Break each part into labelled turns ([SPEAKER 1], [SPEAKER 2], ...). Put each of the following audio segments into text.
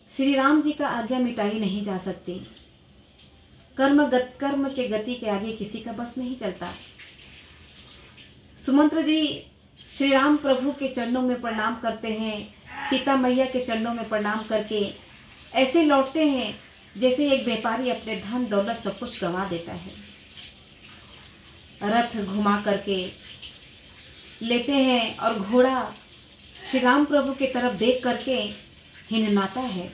[SPEAKER 1] श्री राम जी का आज्ञा मिटाई नहीं जा सकती। कर्म के गति के आगे किसी का बस नहीं चलता। सुमंत्र जी श्री राम प्रभु के चरणों में प्रणाम करते हैं, सीता मैया के चरणों में प्रणाम करके ऐसे लौटते हैं जैसे एक व्यापारी अपने धन दौलत सब कुछ गंवा देता है। रथ घुमा करके लेते हैं और घोड़ा श्री राम प्रभु की तरफ देख करके हिननाता है।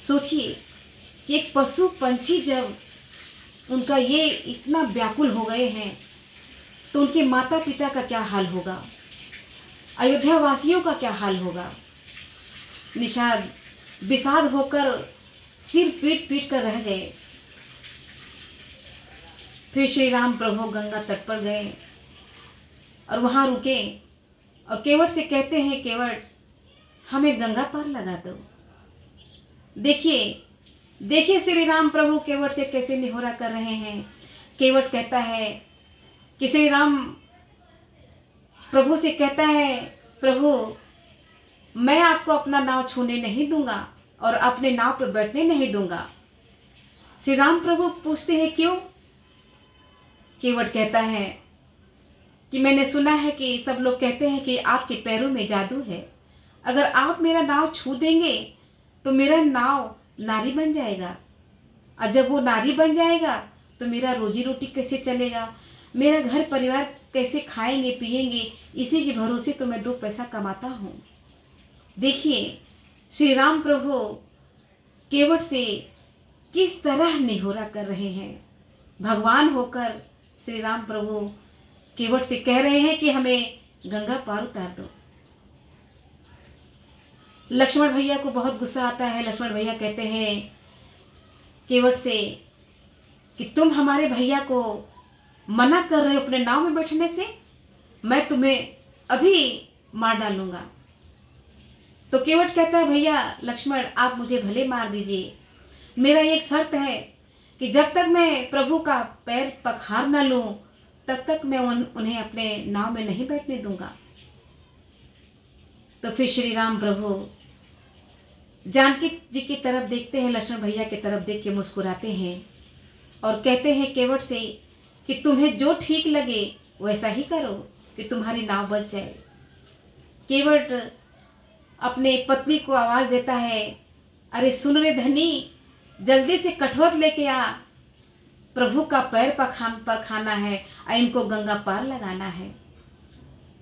[SPEAKER 1] सोचिए कि एक पशु पंछी जब उनका ये इतना व्याकुल हो गए हैं तो उनके माता पिता का क्या हाल होगा, अयोध्या वासियों का क्या हाल होगा। निषाद विषाद होकर सिर पीट पीट कर रह गए। फिर श्री राम प्रभु गंगा तट पर गए और वहाँ रुके और केवट से कहते हैं, केवट हमें गंगा पार लगा दो। देखिए श्री राम प्रभु केवट से कैसे निहोरा कर रहे हैं। केवट कहता है कि श्री राम प्रभु से कहता है, प्रभु मैं आपको अपना नाव छूने नहीं दूंगा और अपने नाव पर बैठने नहीं दूंगा। श्री राम प्रभु पूछते हैं क्यों? केवट कहता है कि मैंने सुना है कि सब लोग कहते हैं कि आपके पैरों में जादू है। अगर आप मेरा नाव छू देंगे तो मेरा नाव नारी बन जाएगा, और जब वो नारी बन जाएगा तो मेरा रोजी रोटी कैसे चलेगा, मेरा घर परिवार कैसे खाएंगे पिएंगे, इसी के भरोसे तो मैं 2 पैसा कमाता हूँ। देखिए श्री राम प्रभु केवट से किस तरह निहोरा कर रहे हैं। भगवान होकर श्री राम प्रभु केवट से कह रहे हैं कि हमें गंगा पार उतार दो। लक्ष्मण भैया को बहुत गुस्सा आता है। लक्ष्मण भैया कहते हैं केवट से कि तुम हमारे भैया को मना कर रहे हो अपने नाव में बैठने से, मैं तुम्हें अभी मार डालूंगा। तो केवट कहता है, भैया लक्ष्मण आप मुझे भले मार दीजिए, मेरा एक शर्त है कि जब तक मैं प्रभु का पैर पखार न लूं तब तक मैं उन्हें अपने नाव में नहीं बैठने दूंगा। तो फिर श्री राम प्रभु जानकी जी की तरफ देखते हैं, लक्ष्मण भैया की तरफ देख के मुस्कुराते हैं और कहते हैं केवट से कि तुम्हें जो ठीक लगे वैसा ही करो कि तुम्हारी नाव बच जाए। केवट अपने पत्नी को आवाज़ देता है, अरे सुन रे धनी, जल्दी से कठोर लेके आ, प्रभु का पैर पर खाना है और इनको गंगा पार लगाना है।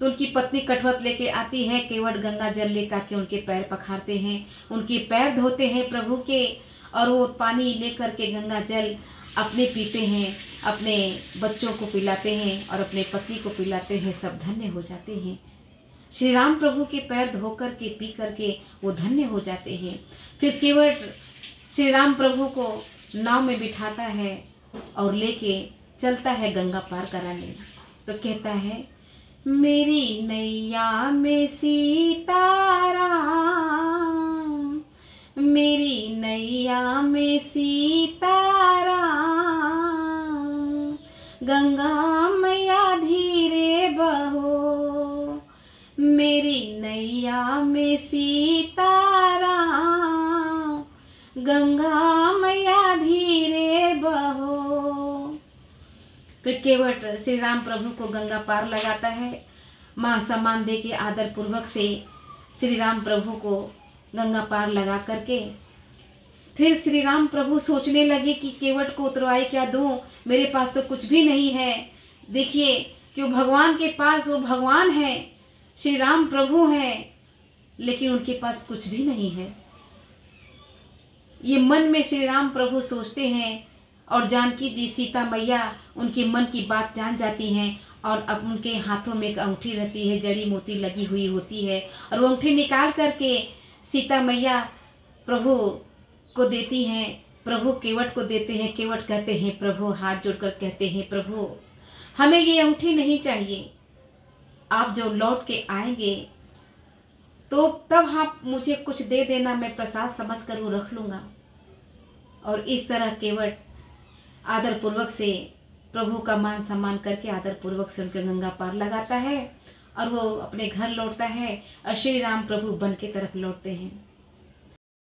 [SPEAKER 1] तो उनकी पत्नी कठवत लेके आती है। केवट गंगा जल लेकर के उनके पैर पखारते हैं, उनके पैर धोते हैं प्रभु के, और वो पानी लेकर के गंगा जल अपने पीते हैं, अपने बच्चों को पिलाते हैं और अपने पति को पिलाते हैं। सब धन्य हो जाते हैं। श्री राम प्रभु के पैर धो कर के पी करके वो धन्य हो जाते हैं। फिर केवट श्री राम प्रभु को नाव में बिठाता है और लेके चलता है गंगा पार कराने। तो कहता है, मेरी नैया में सीताराम, मेरी नैया में सीताराम, गंगा मैया धीरे बहो, मेरी नैया में सीताराम, गंगा मैया धीरे बहो। फिर केवट श्री राम प्रभु को गंगा पार लगाता है। मान सम्मान दे के आदर पूर्वक से श्री राम प्रभु को गंगा पार लगा करके फिर श्री राम प्रभु सोचने लगे कि केवट को उतरवाई क्या दूं, मेरे पास तो कुछ भी नहीं है। देखिए कि वो भगवान के पास, वो भगवान है, श्री राम प्रभु हैं, लेकिन उनके पास कुछ भी नहीं है। ये मन में श्री राम प्रभु सोचते हैं और जानकी जी सीता मैया उनके मन की बात जान जाती हैं और अब उनके हाथों में एक अंगूठी रहती है, जड़ी मोती लगी हुई होती है, और वो अंगूठी निकाल करके सीता मैया प्रभु को देती हैं, प्रभु केवट को देते हैं। केवट कहते हैं, प्रभु हाथ जोड़कर कहते हैं, प्रभु हमें ये अंगूठी नहीं चाहिए, आप जो लौट के आएंगे तो तब आप मुझे कुछ दे देना, मैं प्रसाद समझ कर वो रख लूँगा। और इस तरह केवट आदर पूर्वक से प्रभु का मान सम्मान करके आदर पूर्वक से उनके गंगा पार लगाता है और वो अपने घर लौटता है और श्री राम प्रभु वन की तरफ लौटते हैं।